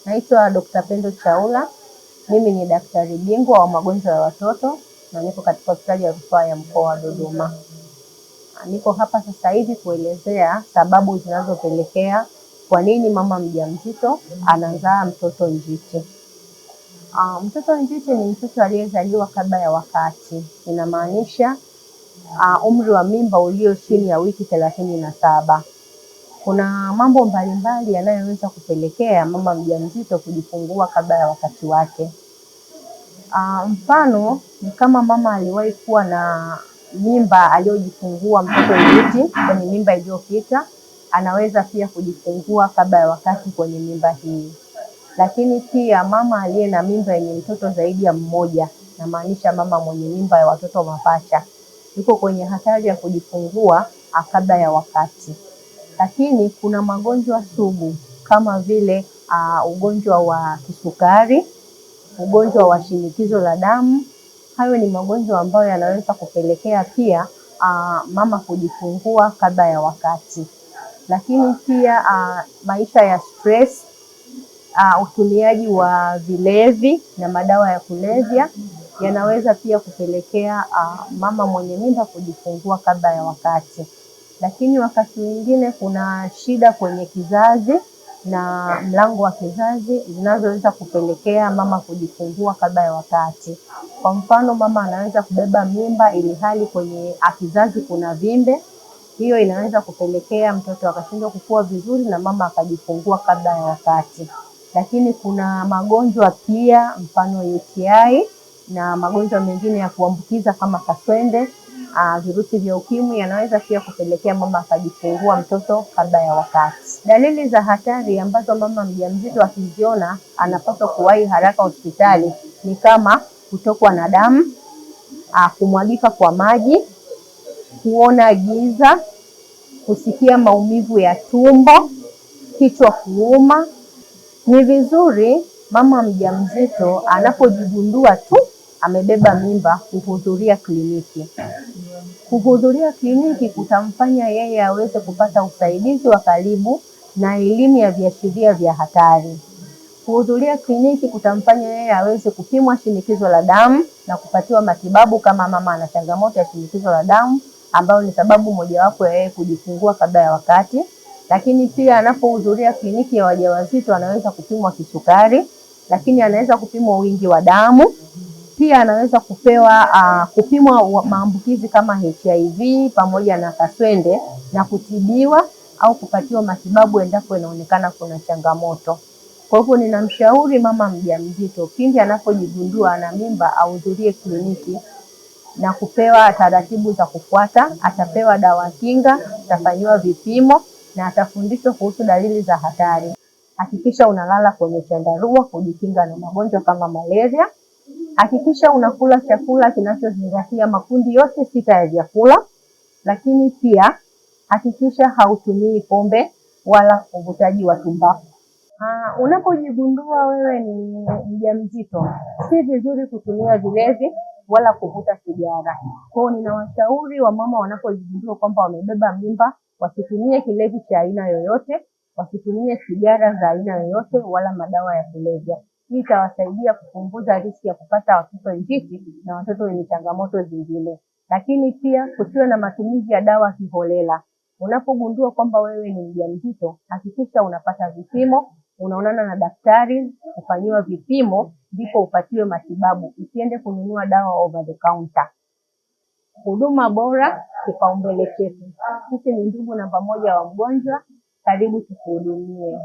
Naitwa Dr. Pendo Chaula. Mimi ni daktari bingwa wa magonjwa ya watoto na niko katika hospitali ya rufaa ya mkoa wa Dodoma. Niko hapa sasa hivi kuelezea sababu zinazopelekea kwa nini mama mjamzito anazaa mtoto njiti. Mtoto njiti ni mtoto aliyezaliwa kabla ya wakati. Inamaanisha umri wa mimba ulio chini ya wiki 37. Kuna mambo mbalimbali yanayoweza kupelekea mama mjamzito kujifungua kabla ya wakati wake. Mfano ni kama mama aliwahi kuwa na mimba aliyojifungua mtoto njiti kwenye mimba iliyopita, anaweza pia kujifungua kabla ya wakati kwenye mimba hii. Lakini pia mama aliye na mimba yenye mtoto zaidi ya mmoja, namaanisha mama mwenye mimba ya watoto mapacha, yuko kwenye hatari ya kujifungua kabla ya wakati. Lakini kuna magonjwa sugu kama vile ugonjwa wa kisukari, ugonjwa wa shinikizo la damu. Hayo ni magonjwa ambayo yanaweza kupelekea pia mama kujifungua kabla ya wakati. Lakini pia maisha ya stress, utumiaji wa vilevi na madawa ya kulevya yanaweza pia kupelekea mama mwenye mimba kujifungua kabla ya wakati. Lakini wakati mwingine kuna shida kwenye kizazi na mlango wa kizazi zinazoweza kupelekea mama kujifungua kabla ya wakati. Kwa mfano, mama anaweza kubeba mimba ili hali kwenye kizazi kuna vimbe. Hiyo inaweza kupelekea mtoto akashindwa kukua vizuri na mama akajifungua kabla ya wakati. Lakini kuna magonjwa pia, mfano UTI na magonjwa mengine ya kuambukiza kama kaswende, virusi vya ukimwi yanaweza pia kupelekea mama akajifungua mtoto kabla ya wakati. Dalili za hatari ambazo mama mjamzito akiziona anapaswa kuwahi haraka hospitali ni kama kutokwa na damu, kumwagika kwa maji, kuona giza, kusikia maumivu ya tumbo, kichwa kuuma. Ni vizuri mama mjamzito anapojigundua tu amebeba mimba kuhudhuria kliniki. Kuhudhuria kliniki kutamfanya yeye aweze kupata usaidizi wa karibu na elimu ya viashiria vya hatari. Kuhudhuria kliniki kutamfanya yeye aweze kupimwa shinikizo la damu na kupatiwa matibabu kama mama ana changamoto ya shinikizo la damu, ambayo ni sababu mojawapo ya yeye kujifungua kabla ya wakati. Lakini pia anapohudhuria kliniki ya wajawazito anaweza kupimwa kisukari, lakini anaweza kupimwa wingi wa damu. Pia anaweza kupimwa maambukizi kama HIV pamoja na kaswende na kutibiwa au kupatiwa matibabu endapo inaonekana kuna changamoto. Kwa hivyo ninamshauri mama mjamzito pindi anapojigundua ana mimba ahudhurie kliniki na kupewa taratibu za kufuata. Atapewa dawa kinga, atafanyiwa vipimo na atafundishwa kuhusu dalili za hatari. Hakikisha unalala kwenye chandarua kujikinga na magonjwa kama malaria. Hakikisha unakula chakula kinachozingatia makundi yote 6 ya vyakula. Lakini pia hakikisha hautumii pombe wala uvutaji wa tumbaku. Unapojigundua wewe ni mjamzito, si vizuri kutumia vilevi wala kuvuta sigara. Kwa hiyo ninawashauri wamama wanapojigundua kwamba wamebeba mimba wasitumie kilevi cha aina yoyote, wasitumie sigara za aina yoyote wala madawa ya kulevya. Hii itawasaidia kupunguza riski ya kupata watoto njiti na watoto wenye changamoto zingine. Lakini pia kusiwe na matumizi ya dawa kiholela. Unapogundua kwamba wewe ni mjamzito, hakikisha unapata vipimo, unaonana na daktari, kufanyiwa vipimo, ndipo upatiwe matibabu. Usiende kununua dawa over the counter. Huduma bora kipaumbele chetu. Sisi ni ndugu namba 1 wa mgonjwa. Karibu tukuhudumie.